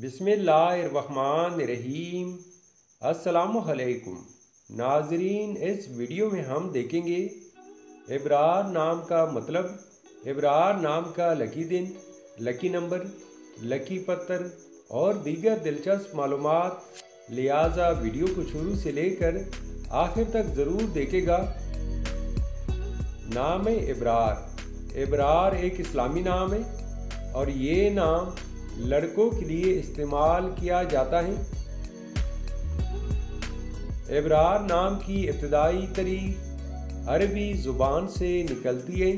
बिस्मिल्लाहिर्रहमानिर्रहीम। अस्सलामुअलैकुम नाजरीन, इस वीडियो में हम देखेंगे इब्रार नाम का मतलब, इब्रार नाम का लकी दिन, लकी नंबर, लकी पत्थर और दीगर दिलचस्प मालूमात। लिहाजा वीडियो को शुरू से लेकर आखिर तक ज़रूर देखेगा। नाम है इब्रार। इब्रार एक इस्लामी नाम है और ये नाम लड़कों के लिए इस्तेमाल किया जाता है। इब्रार नाम की इब्तदाई तारीख अरबी ज़ुबान से निकलती है।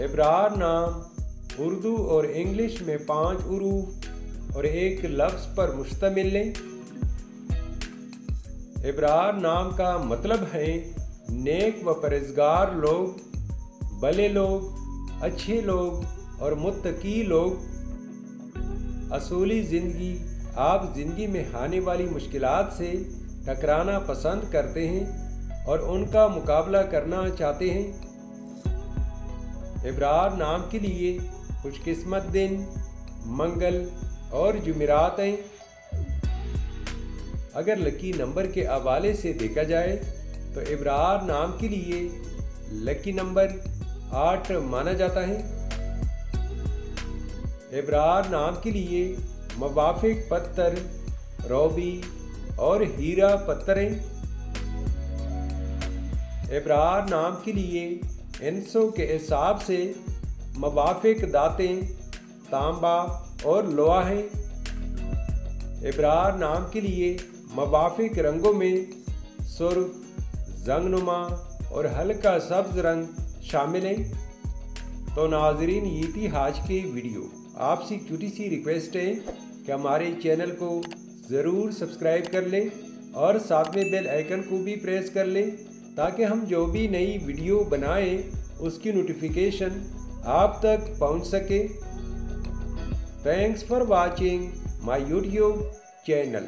इब्रार नाम उर्दू और इंग्लिश में 5 हरूफ और एक लफ्ज़ पर मुश्तमिल है। इब्रार नाम का मतलब है नेक व परहेज़गार लोग, भले लोग, अच्छे लोग और मुत्तकी लोग। असूली ज़िंदगी, आप ज़िंदगी में आने वाली मुश्किलात से टकराना पसंद करते हैं और उनका मुकाबला करना चाहते हैं। इब्रार नाम के लिए खुशकिस्मत दिन मंगल और जुमेरात हैं। अगर लकी नंबर के हवाले से देखा जाए तो इब्रार नाम के लिए लकी नंबर 8 माना जाता है। इब्रार नाम के लिए मुवाफिक पत्थर रोबी और हीरा पत्थर हैं। इब्रार नाम के लिए इंसों के हिसाब से मुवाफिक दातें तांबा और लोहा हैं। इब्रार नाम के लिए मुवाफिक रंगों में सुर्ख, जंगनुमा और हल्का सब्ज रंग शामिल हैं। तो नाजरीन, ये थी आज की वीडियो। आपसे छोटी सी रिक्वेस्ट है कि हमारे चैनल को ज़रूर सब्सक्राइब कर लें और साथ में बेल आइकन को भी प्रेस कर लें ताकि हम जो भी नई वीडियो बनाएं उसकी नोटिफिकेशन आप तक पहुंच सके। Thanks for watching my YouTube channel.